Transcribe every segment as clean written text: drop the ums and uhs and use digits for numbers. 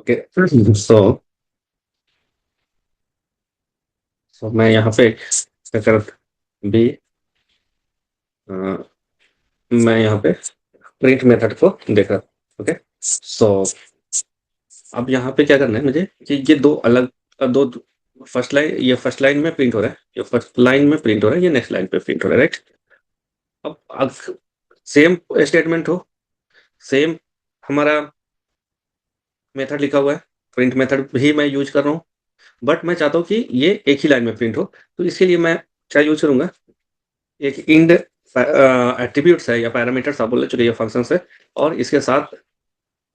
Okay. सो सो मैं यहाँ पे अगर भी मैं यहाँ पे प्रिंट मेथड को देखा। ओके। सो अब यहाँ पे क्या करना है मुझे कि ये दो अलग दो फर्स्ट लाइन, ये फर्स्ट लाइन में प्रिंट हो रहा है, ये फर्स्ट लाइन में प्रिंट हो रहा है, ये नेक्स्ट लाइन पे प्रिंट हो रहा है, राइट। अब सेम स्टेटमेंट हो, सेम हमारा मेथड लिखा हुआ है, प्रिंट मेथड ही मैं यूज कर रहा हूँ, बट मैं चाहता हूँ कि ये एक ही लाइन में प्रिंट हो। तो इसके लिए मैं क्या यूज करूंगा, एक इंड एट्रीब्यूट्स है या पैरामीटर्स आप बोले, चलिए ये फंक्शंस है, और इसके साथ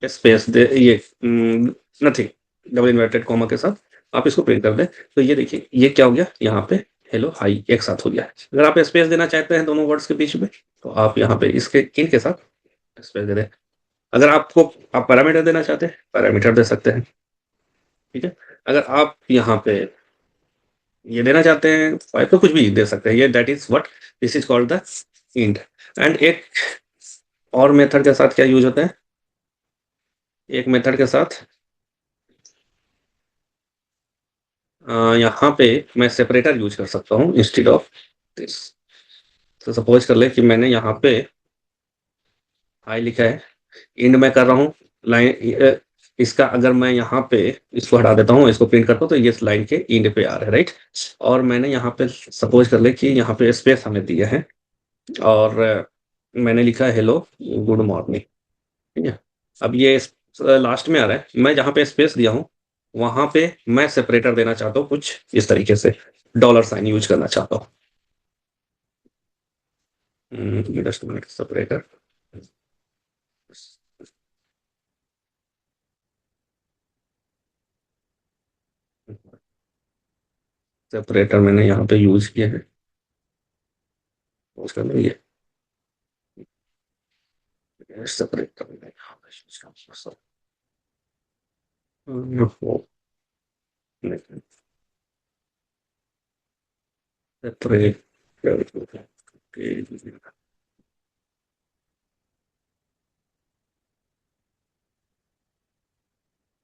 स्पेस दे, ये नथिंग, डबल इन्वर्टेड कॉमा के साथ आप इसको प्रिंट कर दें। तो ये देखिए ये क्या हो गया, यहाँ पे हेलो हाई एक साथ हो गया। अगर आप स्पेस देना चाहते हैं दोनों वर्ड्स के बीच में, तो आप यहाँ पे इसके इनके साथ स्पेस दे दें। अगर आपको आप पैरामीटर देना चाहते हैं, पैरामीटर दे सकते हैं, ठीक है। अगर आप यहाँ पे ये देना चाहते हैं फाइल, तो कुछ भी दे सकते हैं, ये that is what this is called the int. And एक और मेथड के साथ क्या यूज होता है, एक मेथड के साथ यहाँ पे मैं सेपरेटर यूज कर सकता हूँ इंस्टेड ऑफ दिस। तो सपोज कर ले कि मैंने यहाँ पे हाई लिखा है, इंड में कर रहा हूँ लाइन, इसका अगर मैं यहाँ पे इसको हटा देता हूँ, इसको प्रिंट करता हूँ, तो ये इस लाइन के इंड पे आ रहा है, राइट। और मैंने यहाँ पे सपोज कर ले कि यहाँ पे स्पेस हमें दिया है, और मैंने लिखा है हेलो गुड मॉर्निंग, ठीक है। अब ये लास्ट में आ रहा है, मैं जहाँ पे स्पेस दिया हूँ वहां पे मैं सेपरेटर देना चाहता हूँ, कुछ इस तरीके से डॉलर साइन यूज करना चाहता हूँ। जस्ट मिनट, सेपरेटर, सेपरेटर मैंने यहाँ पे यूज किया है, उसका नहीं है सेपरेटर मैंने यहाँ पे use किया है। वो नहीं, सेपरेटर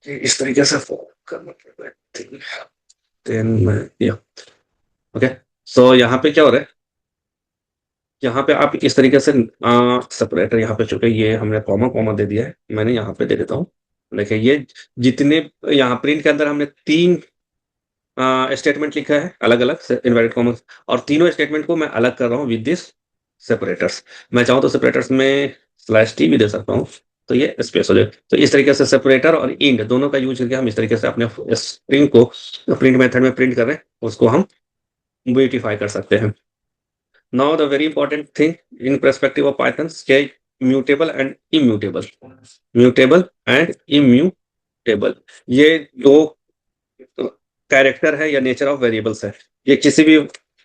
इस तरीके से करना पड़ता है। देन मैं ओके। सो यहाँ पे क्या हो रहा है, यहाँ पे आप इस तरीके से सेपरेटर यहाँ पे, चूंकि ये हमने कॉमा कॉमा दे दिया है, मैंने यहाँ पे दे देता हूँ। देखिए ये जितने यहाँ प्रिंट के अंदर हमने तीन स्टेटमेंट लिखा है अलग अलग इनवर्टेड कॉमा, और तीनों स्टेटमेंट को मैं अलग कर रहा हूँ विद दिस सेपरेटर्स। मैं चाहूँ तो सेपरेटर्स में स्लैश टी भी दे सकता हूँ, तो ये स्पेस हो जाए। तो इस तरीके से सेपरेटर और इंड दोनों का यूज करके हम इस तरीके से अपने स्ट्रिंग को प्रिंट मेथड में प्रिंट कर रहे हैं, उसको हम ब्यूटिफाई कर सकते हैं। Now the very important thing in perspective of Python is mutable and immutable. Mutable and immutable, ये दो कैरेक्टर है या नेचर ऑफ वेरिएबल्स है। ये किसी भी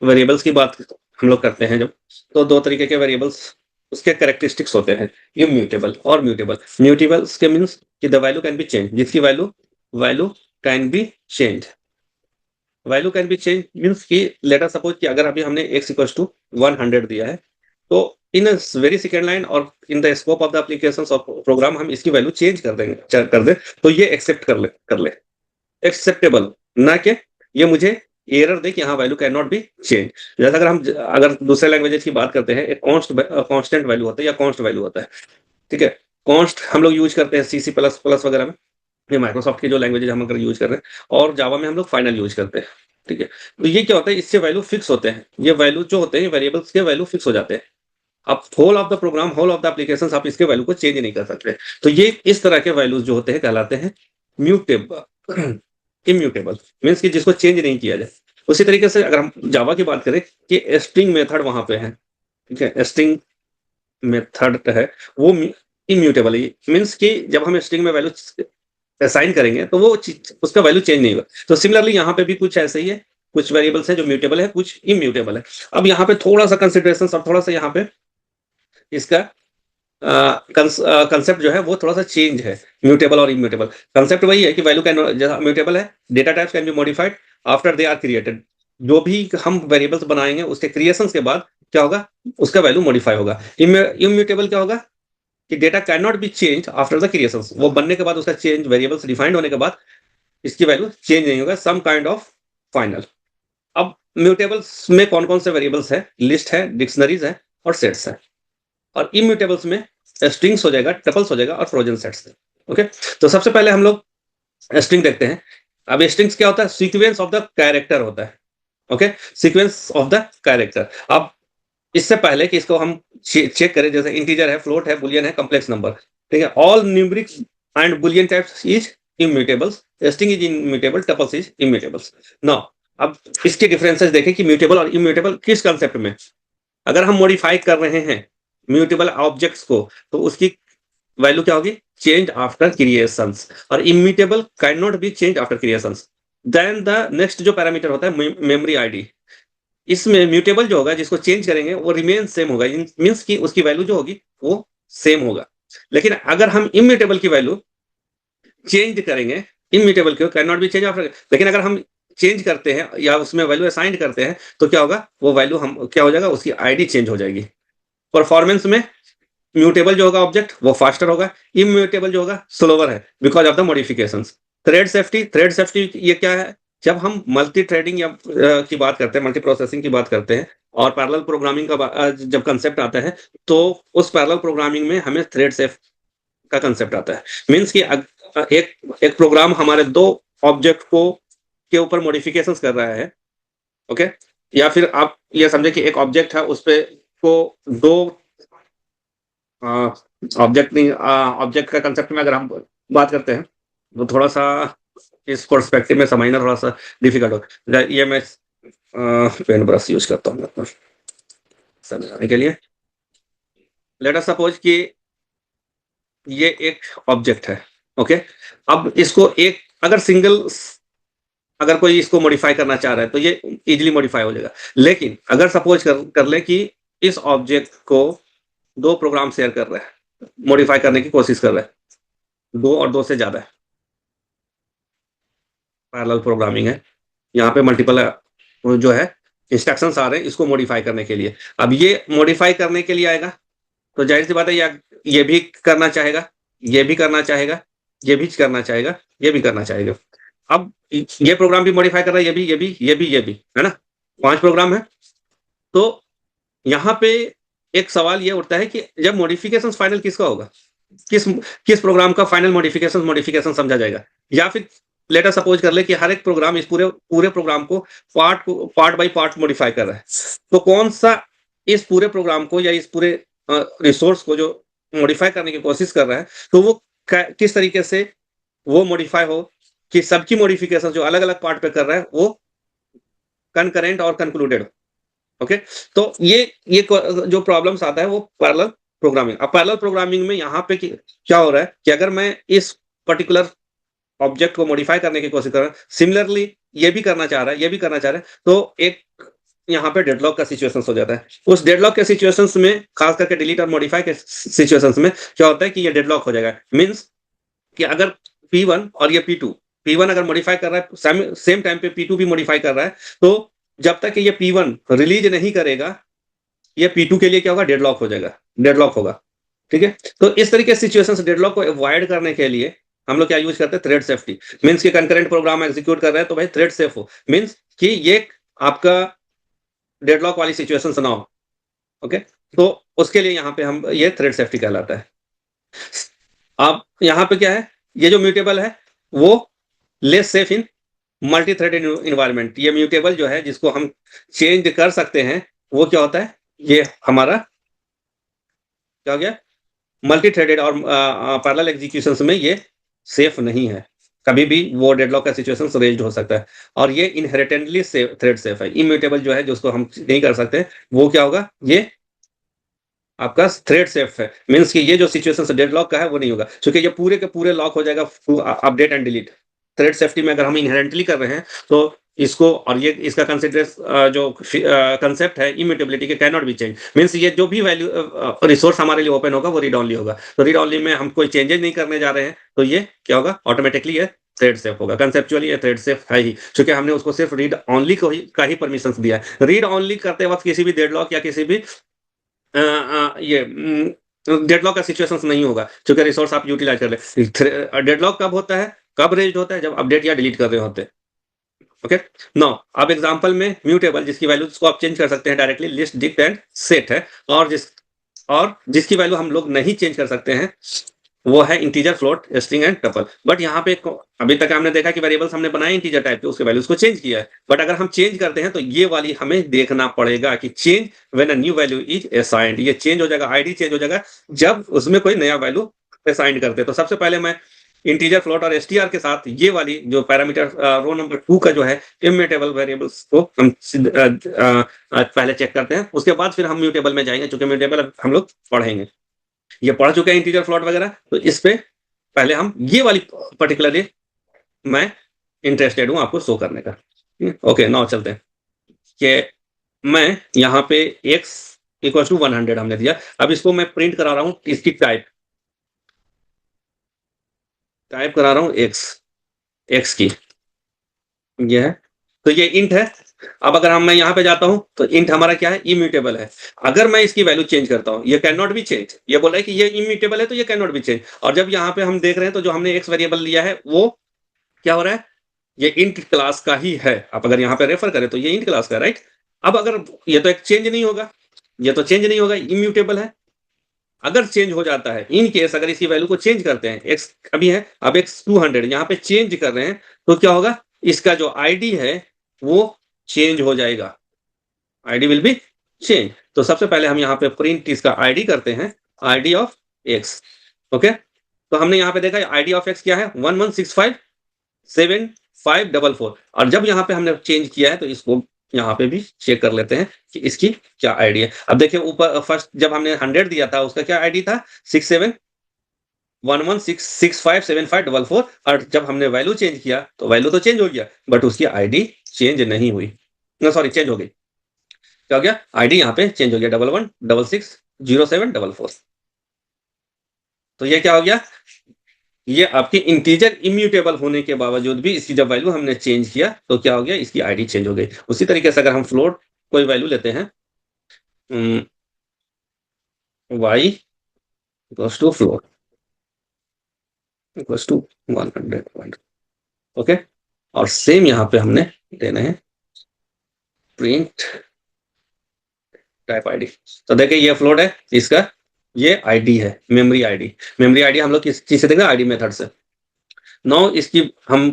वेरिएबल्स की बात हम लोग करते हैं जब, तो दो तरीके के वेरिएबल्स उसके कैरेक्टरिस्टिक्स होते हैं, इम्यूटेबल और म्यूटेबल। म्यूटेबल्स के मीन्स कि the value can be change, जिसकी value value can be change. Value can be change means कि लेटर सपोज कि अगर अभी हमने x इक्वल्स टू 100 दिया है, तो इन वेरी सेकेंड लाइन और in the scope of the application of program हम इसकी वैल्यू चेंज कर देंगे, कर दे, तो ये एक्सेप्ट कर ले एक्सेप्टेबल, ना कि ये मुझे एरर दे कि हाँ value can not be change. जैसे अगर दूसरे लैंग्वेजेस की बात करते हैं, एक कांस्टेंट वैल्यू होता है या कांस्ट वैल्यू होता है, ठीक है। कांस्ट हम लोग यूज करते हैं सी सी प्लस प्लस वगैरह में, ये माइक्रोसॉफ्ट के जो लैंग्वेजेस हम अगर यूज कर रहे हैं, और जावा में हम लोग फाइनल यूज करते हैं, ठीक है। तो ये क्या होता है, इससे वैल्यू फिक्स होते हैं, ये वैल्यू जो होते हैं वेरिएबल्स के वैल्यू फिक्स हो जाते हैं। अब whole of the program, whole of the application आप इसके वैल्यू को चेंज नहीं कर सकते। तो ये इस तरह के वैल्यूज जो होते हैं कहलाते हैं म्यूटेबल, इम्यूटेबल मीन्स कि जिसको चेंज नहीं किया जाए। उसी तरीके से अगर हम जावा की बात करें कि स्ट्रिंग मेथड वहां पे है, ठीक है, स्ट्रिंग मेथड है वो इम्यूटेबल है, मीन्स कि जब हम स्ट्रिंग में वैल्यू असाइन करेंगे तो वो उसका वैल्यू चेंज नहीं होगा। तो सिमिलरली यहाँ पे भी कुछ ऐसे ही है, कुछ वेरिएबल्स है जो म्यूटेबल है, कुछ इम्यूटेबल है। अब यहाँ पे थोड़ा सा कंसिडरेशन और थोड़ा सा यहाँ पे इसका कंसेप्ट जो है वो थोड़ा सा चेंज है, म्यूटेबल और इम्यूटेबल। कंसेप्ट वही है कि वैल्यू कैन, जैसा म्यूटेबल है, data types can be modified after they are created. जो भी हम वेरिएबल्स बनाएंगे उसके क्रिएशन के बाद क्या होगा, उसका वैल्यू मॉडिफाई होगा। इम्यूटेबल क्या होगा कि data can not be change after the creation, वो बनने के बाद उसका चेंज वेरिएबल्स डिफाइंड होने के बाद इसकी वैल्यू चेंज नहीं होगा, सम काइंड ऑफ फाइनल। अब म्यूटेबल्स में कौन कौन से वेरिएबल्स है, लिस्ट है, डिक्शनरीज है और सेट्स है। और इम्यूटेबल्स में स्ट्रिंग्स हो जाएगा, टपल्स हो जाएगा और फ्रोजन सेट्स है। ओके, तो सबसे पहले हम लोग स्ट्रिंग देखते हैं। अब स्ट्रिंग्स क्या होता है, सीक्वेंस ऑफ द कैरेक्टर होता है। Okay, sequence of the character. अब इससे पहले कि इसको हम चेक करें, जैसे इंटीजर है, फ्लोट है, बुलियन है, कॉम्प्लेक्स नंबर, ठीक है, all numeric and boolean types is immutables, string is immutable, tuples is immutables. Now अब इसके डिफरेंसेस देखें कि म्यूटेबल और इम्यूटेबल किस कंसेप्ट में। अगर हम मॉडिफाई कर रहे हैं म्यूटेबल ऑब्जेक्ट्स को तो उसकी वैल्यू क्या होगी, चेंज आफ्टर क्रिएशंस, और immutable can not be change after creations. Then the next जो पैरामीटर होता है मेमोरी आईडी, इसमें म्यूटेबल जो होगा जिसको चेंज करेंगे वो रिमेन सेम होगा, मींस कि उसकी वैल्यू जो होगी वो सेम होगा। लेकिन अगर हम इम्यूटेबल की वैल्यू चेंज करेंगे, इम्यूटेबल की can not be change after, लेकिन अगर हम चेंज करते हैं या उसमें वैल्यू असाइन करते हैं तो क्या होगा, वो वैल्यू हम क्या हो जाएगा, उसकी आईडी चेंज हो जाएगी। परफॉर्मेंस में म्यूटेबल जो होगा ऑब्जेक्ट वो फास्टर होगा, इम्यूटेबल जो होगा स्लोवर है because of the modifications. Thread safety, thread safety ये क्या है, जब हम मल्टी थ्रेडिंग या की बात करते हैं, मल्टी प्रोसेसिंग की बात करते हैं और पैरेलल प्रोग्रामिंग का जब कंसेप्ट आता है तो उस पैरेलल प्रोग्रामिंग में हमें थ्रेड सेफ का कंसेप्ट आता है। मींस कि एक प्रोग्राम हमारे दो ऑब्जेक्ट को के ऊपर मॉडिफिकेशंस कर रहा है। ओके, या फिर आप ये समझे कि एक ऑब्जेक्ट है उस पे को दो ऑब्जेक्ट नहीं, ऑब्जेक्ट का कंसेप्ट में अगर हम बात करते हैं तो थोड़ा सा इस पर्सपेक्टिव में समझना थोड़ा सा डिफिकल्ट होगा। ये मैं पेन ब्रश यूज करता हूँ समझाने के लिए। लेट अस सपोज कि ये एक ऑब्जेक्ट है। ओके, अब इसको एक अगर सिंगल अगर कोई इसको मॉडिफाई करना चाह रहा है तो ये इजीली मॉडिफाई हो जाएगा। लेकिन अगर सपोज कर ले कि इस ऑब्जेक्ट को दो प्रोग्राम शेयर कर रहा है, मॉडिफाई करने की कोशिश कर रहा है, दो और दो से ज्यादा है, पैरेलल प्रोग्रामिंग है, यहाँ पे मल्टीपल जो है इंस्ट्रक्शंस आ रहे हैं इसको मॉडिफाई करने के लिए। अब ये मॉडिफाई करने के लिए आएगा तो जाहिर सी बात है ये भी करना चाहेगा, ये भी करना चाहेगा, ये भी करना चाहेगा, ये भी करना चाहेगा। अब ये प्रोग्राम भी मॉडिफाई कर रहा है, ये भी, ये भी, ये भी, ये भी, है ना, 5 प्रोग्राम है। तो यहाँ पे एक सवाल ये उठता है कि जब मॉडिफिकेशन फाइनल किसका होगा, किस किस प्रोग्राम का फाइनल मॉडिफिकेशन मॉडिफिकेशन समझा जाएगा। या फिर लेट अस सपोज कर ले कि हर एक प्रोग्राम इस पूरे पूरे प्रोग्राम को पार्ट बाय पार्ट मॉडिफाई कर रहा है, तो कौन सा इस पूरे प्रोग्राम को या इस पूरे रिसोर्स को जो मॉडिफाई करने की कोशिश कर रहा है तो वो किस तरीके से वो मॉडिफाई हो कि सबकी मॉडिफिकेशन जो अलग अलग पार्ट पे कर रहा है वो कनकरेंट और कंक्लूडेड हो। ओके, तो ये जो प्रॉब्लम्स आता है वो पैरेलल प्रोग्रामिंग। अब पैरेलल प्रोग्रामिंग में यहाँ पे क्या हो रहा है कि अगर मैं इस पर्टिकुलर ऑब्जेक्ट को मॉडिफाई करने की कोशिश कर रहा हूँ, सिमिलरली ये भी करना चाह रहा है, ये भी करना चाह रहा है, तो एक यहाँ पे डेडलॉक का सिचुएशन हो जाता है। उस डेडलॉक के सिचुएशंस में खास करके डिलीट और मॉडिफाई के सिचुएशंस में क्या होता है कि ये डेडलॉक हो जाएगा। मींस कि अगर P1 और ये P2, P1 अगर मॉडिफाई कर रहा है सेम टाइम पे P2 भी मॉडिफाई कर रहा है, तो जब तक ये P1 रिलीज नहीं करेगा ये P2 के लिए क्या होगा, डेडलॉक हो जाएगा, डेडलॉक होगा। ठीक है, तो इस तरीके से सिचुएशन से डेडलॉक को अवॉइड करने के लिए हम लोग क्या यूज करते हैं, थ्रेड सेफ्टी। मींस कि कंकरेंट प्रोग्राम एग्जीक्यूट कर रहे हैं तो भाई थ्रेड सेफ हो, मींस कि ये आपका डेडलॉक वाली सिचुएशन ना हो। ओके, तो उसके लिए यहाँ पे हम ये थ्रेड सेफ्टी कहलाता है। अब यहाँ पे क्या है, ये जो म्यूटेबल है वो less safe in multi threaded environment. ये म्यूटेबल जो है जिसको हम चेंज कर सकते हैं वो क्या होता है, ये हमारा क्या हो गया, मल्टी थ्रेडेड और पैरेलल एग्जीक्यूशंस में ये सेफ नहीं है, कभी भी वो डेडलॉक का सिचुएशन रेज्ड हो सकता है। और ये इनहेरिटेंटली थ्रेड सेफ है। इम्यूटेबल जो है जिसको हम नहीं कर सकते वो क्या होगा, ये आपका थ्रेड सेफ है। मींस कि ये जो सिचुएशन डेडलॉक का है वो नहीं होगा, क्योंकि ये पूरे के पूरे लॉक हो जाएगा update and delete. Thread safety में अगर हम इनहेरेंटली कर रहे हैं तो इसको, और ये इसका कंसिडर जो कंसेप्ट है इम्यूटेबिलिटी के, can not be change. Means ये जो भी वैल्यू रिसोर्स हमारे लिए ओपन होगा वो रीड ऑनली होगा। तो रीड ऑनली में हम कोई चेंजेस नहीं करने जा रहे हैं तो ये क्या होगा, ऑटोमेटिकली ये थ्रेड सेफ होगा। कंसेप्चुअली ये थ्रेड सेफ है ही, क्योंकि हमने उसको सिर्फ रीड ऑनली का ही परमिशन दिया है। रीड ऑनली करते वक्त किसी भी डेडलॉक या किसी भी ये डेडलॉक का सिचुएशन नहीं होगा क्योंकि रिसोर्स आप यूटिलाइज कर ले। डेडलॉक कब होता है, कब रेज होता है, जब अपडेट या डिलीट कर रहे होते हैं। ओके, नो अब एग्जांपल में म्यूटेबल जिसकी वैल्यूज को आप चेंज कर सकते हैं directly, list dict and set है, और जिसकी वैल्यू हम लोग नहीं चेंज कर सकते हैं वो है integer, float, string and tuple. But यहाँ पे अभी तक हमने देखा कि वेरिएबल्स हमने बनाए इंटीजर टाइप के, उसके वैल्यूज को चेंज किया है। बट अगर हम चेंज करते हैं तो ये वाली हमें देखना पड़ेगा कि change when a new value is assigned, ये चेंज हो जाएगा, आईडी चेंज हो जागा जब उसमें कोई नया वैल्यू असाइन करते हैं। तो सबसे पहले मैं इंटीजर, फ्लोट और एसटीआर के साथ ये वाली जो पैरामीटर रो नंबर 2 का जो है इम्यूटेबल वेरिएबल्स को हम पहले चेक करते हैं, उसके बाद फिर हम म्यूटेबल में जाएंगे, क्योंकि म्यूटेबल हम लोग पढ़ेंगे। ये पढ़ चुके हैं इंटीजर, फ्लोट वगैरह, तो इस पे पहले हम ये वाली पर्टिकुलरली मैं इंटरेस्टेड हूं आपको शो करने का। ओके, नाउ चलते हैं कि मैं यहाँ पे x इक्वल टू 100 हमने दिया। अब इसको मैं प्रिंट करा रहा हूं, इसकी टाइप करा रहा हूं x की, ये है, तो ये इंट है। अब अगर मैं यहाँ पे जाता हूं तो इंट हमारा क्या है, इम्यूटेबल है। अगर मैं इसकी वैल्यू चेंज करता हूं, ये कैन नॉट बी चेंज, ये बोल रहा है कि ये इम्यूटेबल है तो ये कैन नॉट बी चेंज। और जब यहाँ पे हम देख रहे हैं तो जो हमने एक्स वेरिएबल लिया है वो क्या हो रहा है, ये इंट क्लास का ही है। आप अगर यहाँ पे रेफर करें तो ये इंट क्लास का, राइट। अब अगर ये तो एक चेंज नहीं होगा, ये तो चेंज नहीं होगा, इम्यूटेबल है। अगर चेंज हो जाता है, इन केस अगर इसकी वैल्यू को चेंज करते हैं, एक्स अभी है, अब एक्स 200 यहाँ पे चेंज कर रहे हैं, तो क्या होगा, इसका जो आईडी है वो चेंज हो जाएगा, आईडी विल बी चेंज। तो सबसे पहले हम यहाँ पे प्रिंट इसका आईडी करते हैं, आईडी ऑफ एक्स। ओके, तो हमने यहाँ पे देखा आईडी ऑफ एक्स क्या है, 11657544। और जब यहाँ पे हमने चेंज किया है तो इसको यहाँ पे भी चेक कर लेते हैं कि इसकी क्या आईडी है। अब देखिए ऊपर फर्स्ट जब हमने 100 दिया था उसका क्या आईडी था, 6711665754। और जब हमने वैल्यू चेंज किया तो वैल्यू तो चेंज हो गया बट उसकी आईडी चेंज नहीं हुई, सॉरी चेंज हो गई। क्या हो गया, आईडी यहाँ पे चेंज हो गया, 11660744। तो ये क्या हो गया, ये आपकी इंटीजर इम्यूटेबल होने के बावजूद भी इसकी जब वैल्यू हमने चेंज किया तो क्या हो गया, इसकी आईडी चेंज हो गई। उसी तरीके से अगर हम फ्लोट कोई वैल्यू लेते हैं, y equals to float equals to 100। Okay, और सेम यहाँ पे हमने देना है प्रिंट टाइप आईडी। तो देखिए ये फ्लोट है, इसका ये आईडी है, मेमोरी आईडी। मेमोरी आईडी हम लोग किस चीज से देख रहे हैं, आईडी मेथड से। नो इसकी हम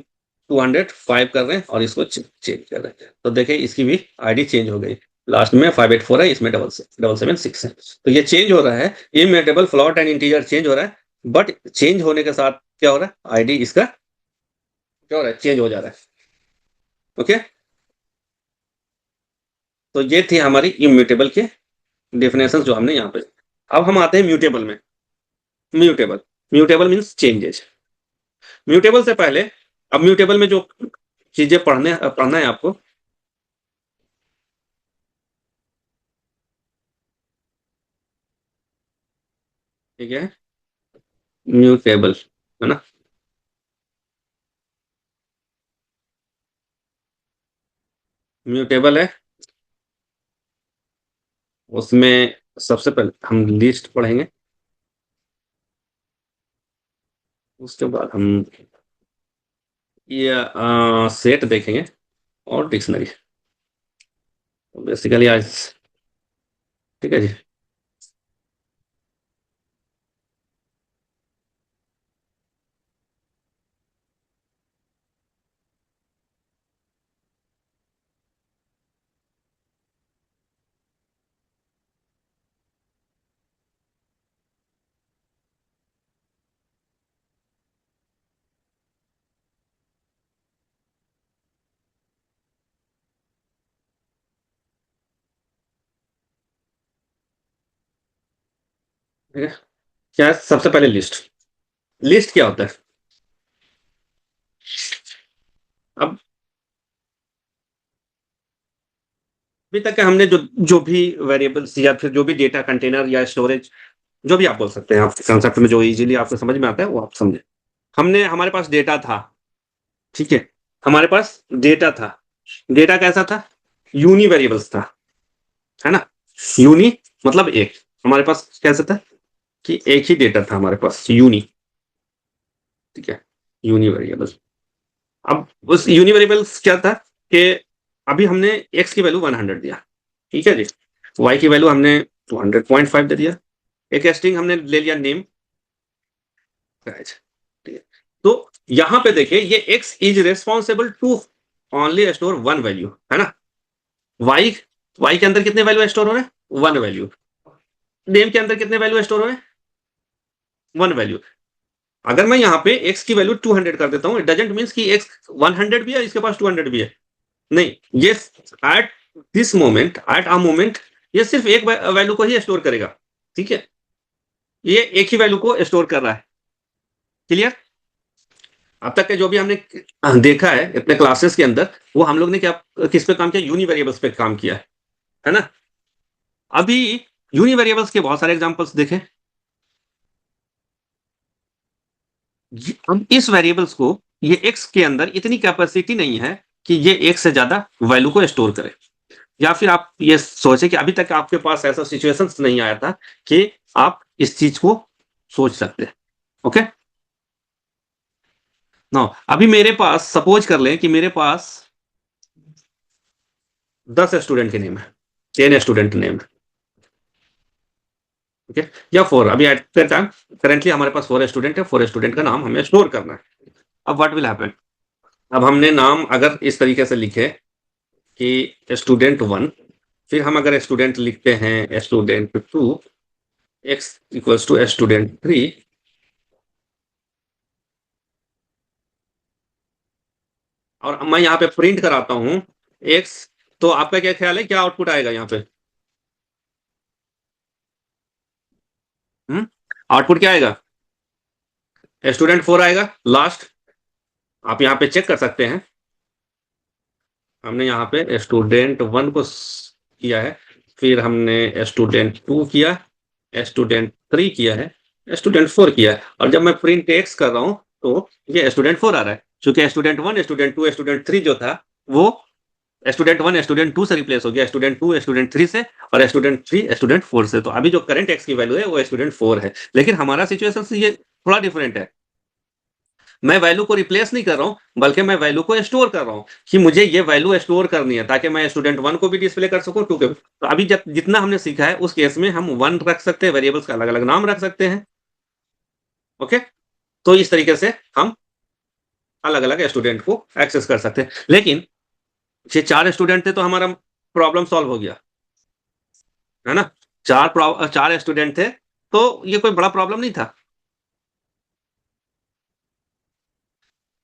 205 कर रहे हैं और इसको चेंज कर रहे हैं, तो देखिए इसकी भी आईडी चेंज हो गई। लास्ट में 584 है, इसमें 776 है। तो ये चेंज हो रहा है, immutable, float and integer change हो रहा है। बट चेंज होने के साथ क्या हो रहा है, आईडी इसका क्या हो रहा है, चेंज हो जा रहा है। ओके, तो ये थी हमारी इम्यूटेबल के डेफिनेशन जो हमने यहाँ पे। अब हम आते हैं म्यूटेबल में। Mutable, mutable means changes. Mutable से पहले, अब म्यूटेबल में जो चीजें पढ़ना है आपको, ठीक है, म्यूटेबल है ना, म्यूटेबल है, उसमें सबसे पहले हम लिस्ट पढ़ेंगे, उसके बाद हम ये सेट देखेंगे और डिक्शनरी। तो बेसिकली आज, ठीक है जी। ठीक है, क्या सबसे पहले लिस्ट, लिस्ट क्या होता है। अब अभी तक हमने जो जो भी वेरिएबल्स या फिर जो भी डेटा कंटेनर या स्टोरेज, जो भी आप बोल सकते हैं, आप कंसेप्ट में जो इजीली आपको समझ में आता है वो आप समझे। हमने, हमारे पास डेटा था, ठीक है, हमारे पास डेटा था। डेटा कैसा था, यूनी वेरिएबल्स था, है ना। यूनी मतलब एक, हमारे पास कैसा था, कि एक ही डेटा था हमारे पास यूनी, ठीक है, यूनी वेरिएबल। अब उस यूनी वेरिएबल्स क्या था कि अभी हमने एक्स की वैल्यू 100 दिया, ठीक है जी, वाई की वैल्यू हमने 200.5 दे दिया, एक स्ट्रिंग हमने ले लिया नेम, ठीक है। तो यहां पे देखिए ये x is responsible to only store one value, है ना। वाई, वाई के अंदर कितने वैल्यू स्टोर हो रहे हैं, वन वैल्यू। नेम के अंदर कितने वैल्यू स्टोर हो रहे हैं, वन वैल्यू। अगर मैं यहाँ पे x की वैल्यू 200 कर देता हूँ, इट डजेंट मीन्स कि x 100 भी है, इसके पास 200 भी है, नहीं, ये at this moment, at a moment, ये सिर्फ एक वैल्यू को ही स्टोर करेगा, ठीक है, ये एक ही वैल्यू को स्टोर कर रहा है। क्लियर। अब तक के जो भी हमने देखा है इतने क्लासेस के अंदर, वो हम लोग ने क्या, किस पे काम किया, यूनी वेरिएबल्स पे काम किया है ना। अभी यूनी वेरिएबल्स के बहुत सारे एग्जांपल्स देखें। हम इस वेरिएबल्स को, ये एक्स के अंदर इतनी कैपेसिटी नहीं है कि ये एक से ज्यादा वैल्यू को स्टोर करे, या फिर आप ये सोचे कि अभी तक आपके पास ऐसा सिचुएशंस नहीं आया था कि आप इस चीज को सोच सकते हैं। ओके, नो, अभी मेरे पास सपोज कर लें कि मेरे पास 10 स्टूडेंट के नेम है, 10 स्टूडेंट नेम, ओके, या 4, अभी एट द टाइम करेंटली हमारे पास 4 स्टूडेंट है, 4 स्टूडेंट का नाम हमें स्टोर करना है। अब व्हाट विल हैपन, अब हमने नाम अगर इस तरीके से लिखे कि स्टूडेंट 1, फिर हम अगर स्टूडेंट लिखते हैं student 2, x equals to student 3, और मैं यहाँ पे प्रिंट कराता हूँ एक्स, तो आपका क्या ख्याल है, क्या आउटपुट आएगा यहाँ पे, आउटपुट क्या आएगा, स्टूडेंट 4 आएगा लास्ट। आप यहाँ पे चेक कर सकते हैं, हमने यहाँ पे स्टूडेंट 1 को किया है, फिर हमने स्टूडेंट 2 किया, स्टूडेंट 3 किया है, स्टूडेंट 4 किया है, और जब मैं प्रिंट एक्स कर रहा हूँ तो ये स्टूडेंट 4 आ रहा है, क्योंकि स्टूडेंट 1, स्टूडेंट 2, स्टूडेंट 3 जो था वो स्टूडेंट 1 स्टूडेंट 2 से रिप्लेस हो गया, स्टूडेंट 2 स्टूडेंट 3 से, और स्टूडेंट 3 स्टूडेंट 4 से। तो अभी जो करंट एक्स की वैल्यू है वो स्टूडेंट 4 है, लेकिन हमारा सिचुएशन से ये थोड़ा डिफरेंट है। मैं वैल्यू को रिप्लेस नहीं कर रहा हूं, बल्कि मैं वैल्यू को स्टोर कर रहा हूं कि मुझे ये वैल्यू स्टोर करनी है ताकि मैं स्टूडेंट 1 को भी डिस्प्ले कर सकूं, 2 को। तो अभी जितना हमने सीखा है उस केस में हम 1 रख सकते हैं, वेरिएबल्स का अलग अलग नाम रख सकते हैं। ओके, तो इस तरीके से हम अलग अलग स्टूडेंट को एक्सेस कर सकते हैं। लेकिन ये 4 स्टूडेंट थे तो हमारा प्रॉब्लम सॉल्व हो गया, है ना। 4 स्टूडेंट थे तो ये कोई बड़ा प्रॉब्लम नहीं था।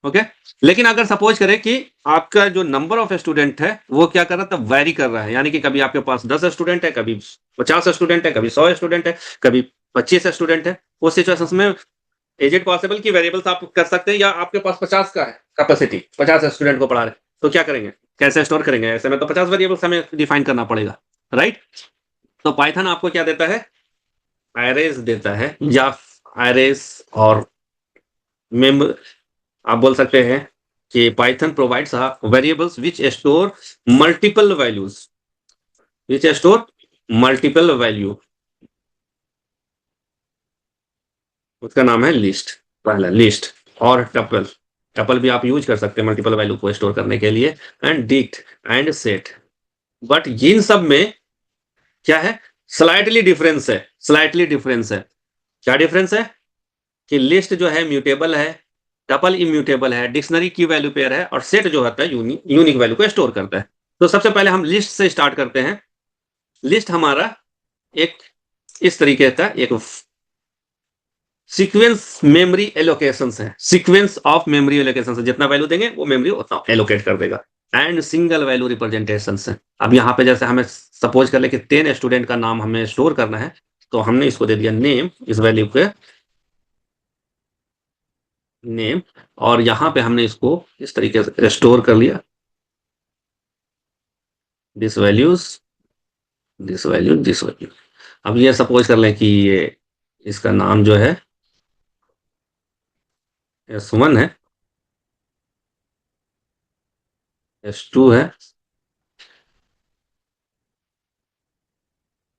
ओके, लेकिन अगर सपोज करें कि आपका जो नंबर ऑफ स्टूडेंट है वो क्या कर रहा था, वेरी कर रहा है, यानी कि कभी आपके पास 10 स्टूडेंट है, कभी 50 स्टूडेंट है, कभी 100 स्टूडेंट है, कभी 25 स्टूडेंट है, उस सिचुएशन में इज इट पॉसिबल कि वेरिएबल्स आप कर सकते हैं, या आपके पास 50 का है कैपेसिटी, 50 स्टूडेंट को पढ़ा रहे, तो क्या करेंगे, कैसे स्टोर करेंगे, ऐसे में तो 50 वेरिएबल्स हमें डिफाइन करना पड़ेगा, राइट। तो पाइथन आपको क्या देता है, एरेज देता है, या एरेज और मेम, आप बोल सकते हैं कि Python provides variables which store multiple values, which store multiple value, उसका नाम है लिस्ट, पहला लिस्ट, और टपल, टपल भी आप यूज कर सकते हैं मल्टीपल वैल्यू को स्टोर करने के लिए, and dict and set. But in सब में क्या है, स्लाइटली डिफरेंस है, स्लाइटली डिफरेंस है। क्या डिफरेंस है कि लिस्ट जो है म्यूटेबल है, टपल इम्यूटेबल है, डिक्शनरी की वैल्यू पेयर है, और सेट जो होता है यूनिक वैल्यू को स्टोर करता है। तो सबसे पहले हम लिस्ट से स्टार्ट करते हैं। लिस्ट हमारा एक इस तरीके का एक सीक्वेंस मेमोरी एलोकेशन है, सीक्वेंस ऑफ मेमोरी एलोकेशन है, जितना वैल्यू देंगे वो मेमोरी उतना एलोकेट कर देगा, एंड सिंगल वैल्यू रिप्रेजेंटेशन है। अब यहाँ पे जैसे हमें सपोज कर ले कि 10 स्टूडेंट का नाम हमें स्टोर करना है, तो हमने इसको दे दिया नेम, इस वैल्यू के नेम, और यहाँ पे हमने इसको इस तरीके से स्टोर कर लिया, this values, this value, this value. अब ये सपोज कर लें कि ये इसका नाम जो है S1 है, S2 है,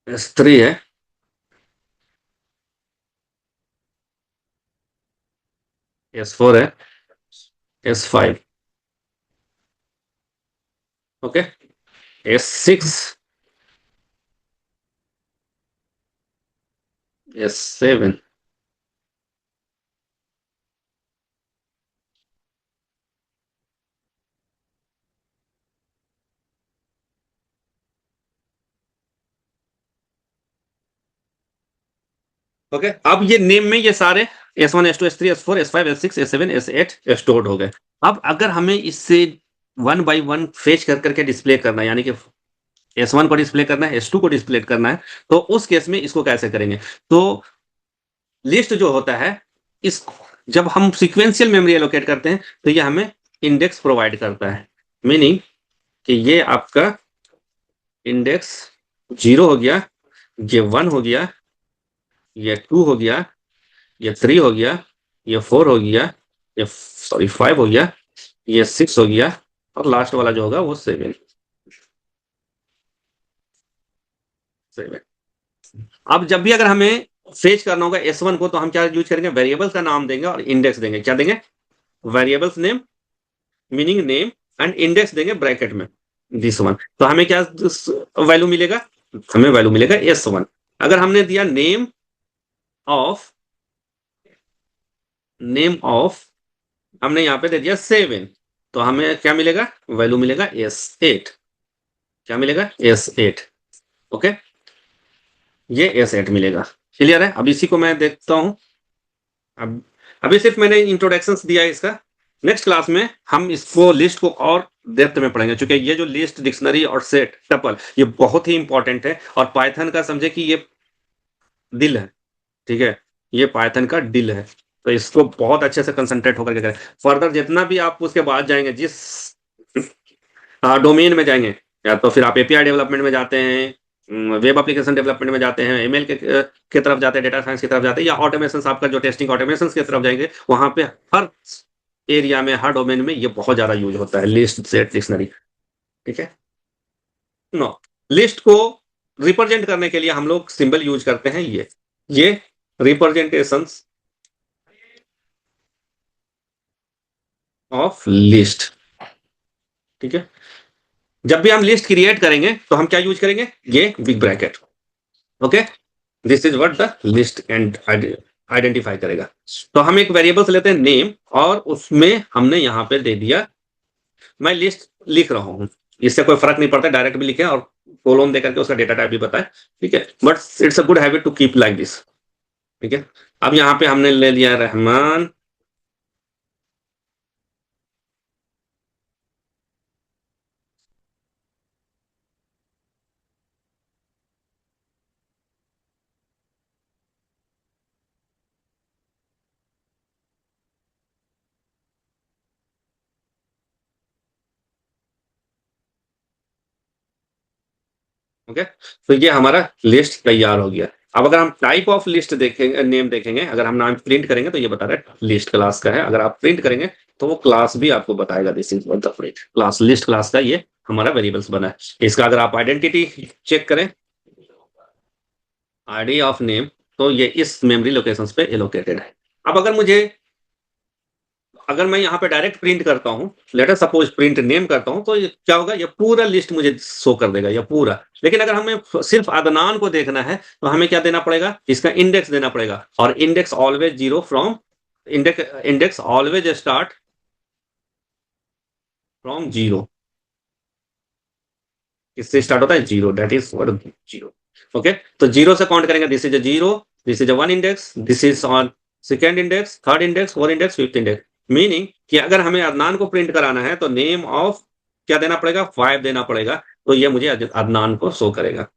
S3 है, S4 है, S5, okay, S6, S7, okay. अब ये नेम में ये सारे S1, S2, S3, S4, S5, S6, S7, S8 stored हो गए। अब अगर हमें इससे वन बाई वन फेच कर करके डिस्प्ले करना है, यानी कि S1 को डिस्प्ले करना है, S2 को डिस्प्ले करना है, तो उस केस में इसको कैसे करेंगे? तो लिस्ट जो होता है, इस जब हम सीक्वेंशियल मेमोरी एलोकेट करते हैं तो ये हमें इंडेक्स प्रोवाइड करता है, मीनिंग कि ये आपका इंडेक्स 0 हो गया, ये 1 हो गया, ये 2 हो गया, ये 3 हो गया, ये 4 हो गया, ये सॉरी 5 हो गया, ये 6 हो गया, और लास्ट वाला जो होगा वो 7। अब जब भी अगर हमें फेच करना होगा S1 को, तो हम क्या यूज करेंगे? वेरिएबल्स का नाम देंगे और इंडेक्स देंगे। क्या देंगे? Variables name, meaning name, and index देंगे ब्रैकेट में, दिस वन। तो हमें क्या वैल्यू मिलेगा? हमें वैल्यू मिलेगा S1। अगर हमने दिया ऑफ नेम ऑफ हमने यहां पे दे दिया 7, तो हमें क्या मिलेगा? वैल्यू मिलेगा S8। क्या मिलेगा? S8, ओके, ये S8 मिलेगा। क्लियर है? अब इसी को मैं देखता हूं। अब अभी सिर्फ मैंने इंट्रोडक्शन दिया है इसका। नेक्स्ट क्लास में हम इसको लिस्ट को और डेप्थ में पढ़ेंगे, क्योंकि ये जो लिस्ट, डिक्शनरी और सेट, टपल, ये बहुत ही इंपॉर्टेंट है। और पाइथन का समझे कि ये दिल है, ठीक है, ये पाइथन का दिल है। तो इसको बहुत अच्छे से कंसंट्रेट होकर के करें। फर्दर जितना भी आप उसके बाद जाएंगे, जिस डोमेन में जाएंगे, या तो फिर आप एपीआई डेवलपमेंट में जाते हैं, वेब एप्लीकेशन डेवलपमेंट में जाते हैं, एमएल के तरफ जाते हैं, डेटा साइंस की तरफ जाते हैं, या ऑटोमेशन आपका जो टेस्टिंग ऑटोमेशन की तरफ जाएंगे, वहां पे हर एरिया में, हर डोमेन में ये बहुत ज्यादा यूज होता है, लिस्ट, सेट, डिक्शनरी। ठीक है? नो, लिस्ट को रिप्रेजेंट करने के लिए हम लोग सिंबल यूज करते हैं, ये रिप्रेजेंटेशन ऑफ लिस्ट। ठीक है? जब भी हम लिस्ट क्रिएट करेंगे तो हम क्या यूज करेंगे? ये big bracket, okay, this is what the list and identify करेगा। तो हम एक वेरिएबल्स लेते हैं नेम, और उसमें हमने यहां पे दे दिया, मैं लिस्ट लिख रहा हूं, इससे कोई फर्क नहीं पड़ता, डायरेक्ट भी लिखे और कोलोन देकर के उसका डेटा टाइप भी बताए, ठीक है, but it's a good habit to keep like this. ठीक है? अब यहां पे हमने ले लिया रहमान, ओके, तो ये हमारा लिस्ट तैयार हो गया। अब अगर हम टाइप ऑफ लिस्ट देखेंगे, नेम देखेंगे, अगर हम नाम प्रिंट करेंगे तो ये बता रहा है लिस्ट क्लास का है। अगर आप प्रिंट करेंगे तो वो क्लास भी आपको बताएगा, this is the print class, list class का ये हमारा वेरिएबल्स बना है। इसका अगर आप आइडेंटिटी चेक करें, आईडी ऑफ नेम, तो ये इस मेमोरी लोकेशंस पे एलोकेटेड है। अब अगर मैं यहाँ पे डायरेक्ट प्रिंट करता हूँ, लेटर सपोज प्रिंट नेम करता हूँ, तो क्या होगा? ये पूरा लिस्ट मुझे शो कर देगा, ये पूरा। लेकिन अगर हमें सिर्फ अदनान को देखना है तो हमें क्या देना पड़ेगा? इसका इंडेक्स देना पड़ेगा, और index always zero from, index always start from zero. किससे स्टार्ट होता है? Zero, that is zero. Okay, तो जीरो से काउंट करेंगे, this is a zero, this is a one index, this is on second index, third index, fourth index, fifth index. Meaning कि अगर हमें अदनान को प्रिंट कराना है तो नेम ऑफ क्या देना पड़ेगा? 5 देना पड़ेगा, तो ये मुझे अदनान को शो करेगा।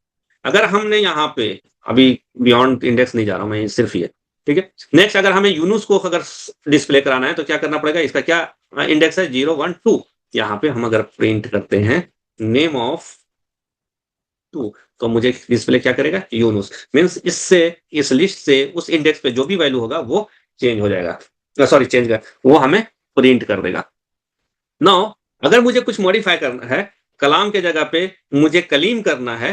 अगर हमने यहाँ पे, अभी बियॉन्ड इंडेक्स नहीं जा रहा हूं मैं, सिर्फ ये, ठीक है। नेक्स्ट, अगर हमें यूनुस को अगर डिस्प्ले कराना है तो क्या करना पड़ेगा? इसका क्या इंडेक्स है? 0, 1, 2। यहाँ पे हम अगर प्रिंट करते हैं नेम ऑफ 2, तो मुझे डिस्प्ले क्या करेगा? यूनुस। मीन्स इससे, इस लिस्ट से उस इंडेक्स पे जो भी वैल्यू होगा वो चेंज हो जाएगा, सॉरी चेंज कर, वो हमें प्रिंट कर देगा। नाउ अगर मुझे कुछ मॉडिफाई करना है, कलाम के जगह पे मुझे कलीम करना है,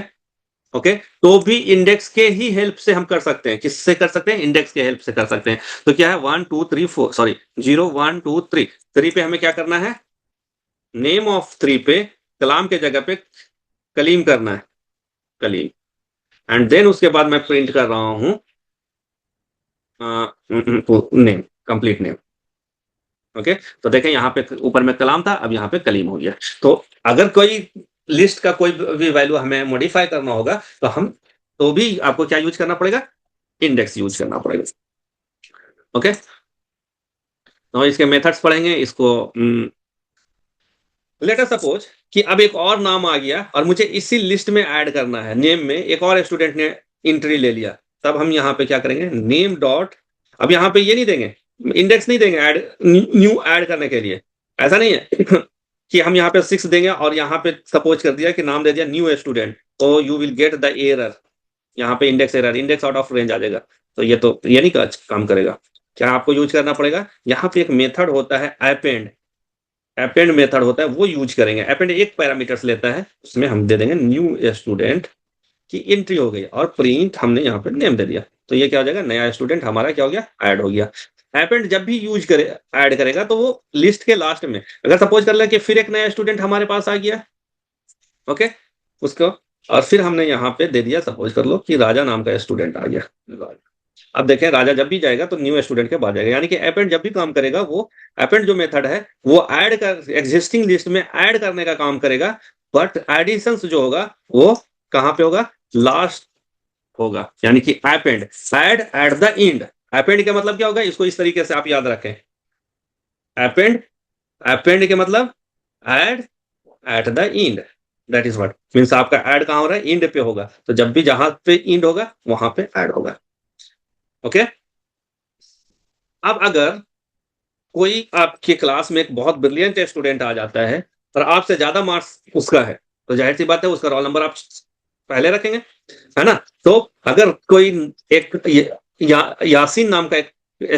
ओके, तो भी इंडेक्स के ही हेल्प से हम कर सकते हैं। किससे कर सकते हैं? इंडेक्स के हेल्प से कर सकते हैं। तो क्या है, 1 2 3 4, सॉरी 0 1 2 3, 3 पे हमें क्या करना है? नेम ऑफ 3 पे कलाम के जगह पे कलीम करना है, कलीम। एंड देन उसके बाद मैं प्रिंट कर रहा हूं नेम, कंप्लीट नेम। ओके, तो देखें यहाँ पे ऊपर में कलाम था, अब यहाँ पे कलीम हो गया। तो अगर कोई लिस्ट का कोई भी वैल्यू हमें मॉडिफाई करना होगा तो हम, तो भी आपको क्या यूज करना पड़ेगा? इंडेक्स यूज करना पड़ेगा। ओके, तो इसके मेथड्स पढ़ेंगे इसको। लेट अस सपोज कि अब एक और नाम आ गया और मुझे इसी लिस्ट में ऐड करना है। नेम में एक और स्टूडेंट ने एंट्री ले लिया, तब हम यहाँ पे क्या करेंगे? नेम डॉट, अब यहाँ पे ये नहीं देंगे, इंडेक्स नहीं देंगे ऐड, न्यू ऐड करने के लिए। ऐसा नहीं है कि हम यहाँ पे 6 देंगे और यहाँ पे सपोज कर दिया कि नाम दे दिया न्यू स्टूडेंट, तो you will get the error. यहाँ पे index error, index out of range आ जाएगा। तो ये नहीं काम करेगा। क्या आपको यूज करना पड़ेगा? यहाँ पे एक मेथड होता है अपेंड, अपेंड मेथड होता है, वो यूज करेंगे। अपेंड एक पैरामीटर्स लेता है, उसमें हम दे देंगे न्यू स्टूडेंट की एंट्री हो गई और प्रिंट हमने यहाँ पे नेम दे दिया। तो ये क्या हो जाएगा? नया स्टूडेंट हमारा क्या हो गया? ऐड हो गया। अपेंड जब भी यूज करे, ऐड करेगा, तो वो लिस्ट के लास्ट में, अगर सपोज कर ले कि फिर एक नया स्टूडेंट हमारे पास आ गया, ओके, उसको, और फिर हमने यहाँ पे दे दिया, सपोज कर लो कि राजा नाम का स्टूडेंट आ गया। अब देखें, राजा जब भी जाएगा तो न्यू स्टूडेंट के बाद जाएगा, यानी कि अपेंड जब भी काम करेगा, वो अपेंड जो मेथड है वो ऐड कर, एग्जिस्टिंग लिस्ट में ऐड करने का काम करेगा। बट एडिशन जो होगा वो कहां पे होगा? लास्ट होगा, यानी कि append, add at the end. Append का मतलब क्या होगा? इसको इस तरीके से आप याद रखें। अपेंड, अपेंड के मतलब add at the end, that is what means. आपका ऐड कहां हो रहा है? एंड पे होगा, तो जब भी जहां पे एंड होगा वहां पे ऐड होगा। ओके, अब अगर कोई आपके क्लास में एक बहुत ब्रिलियंट स्टूडेंट आ जाता है और आपसे ज्यादा मार्क्स उसका है, तो जाहिर सी बात है उसका रोल नंबर आप पहले रखेंगे, है ना? तो अगर कोई एक यासीन नाम का एक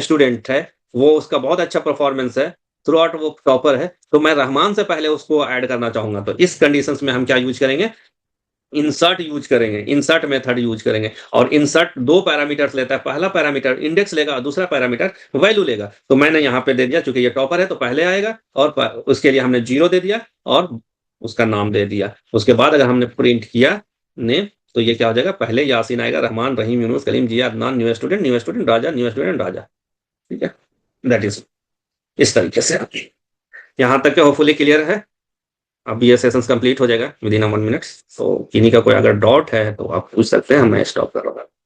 स्टूडेंट है, वो उसका बहुत अच्छा परफॉर्मेंस है, थ्रू आउट वो टॉपर है, तो मैं रहमान से पहले उसको ऐड करना चाहूंगा। तो इस कंडीशंस में हम क्या यूज करेंगे? इंसर्ट यूज करेंगे, इंसर्ट मेथड यूज करेंगे। और इंसर्ट दो पैरामीटर्स लेता है, पहला पैरामीटर इंडेक्स लेगा और दूसरा पैरामीटर वैल्यू लेगा। तो मैंने यहाँ पे दे दिया, चूंकि ये टॉपर है तो पहले आएगा, और उसके लिए हमने 0 दे दिया और उसका नाम दे दिया। उसके बाद अगर हमने प्रिंट किया नेम, तो ये क्या हो जाएगा? पहले यासीन आएगा, Rahman, Rahim, Yunus, Kaleem, Ziya, Adnan, new student, new student, Raja, new student, Raja. ठीक है, दैट इज, इस तरीके से। यहाँ तक के होपफुली क्लियर है। अब ये सेशंस कंप्लीट हो जाएगा विद इन 1 मिनट। तो किन्हीं का कोई अगर डाउट है तो आप पूछ सकते हैं, मैं स्टॉप कर रहा हूँ।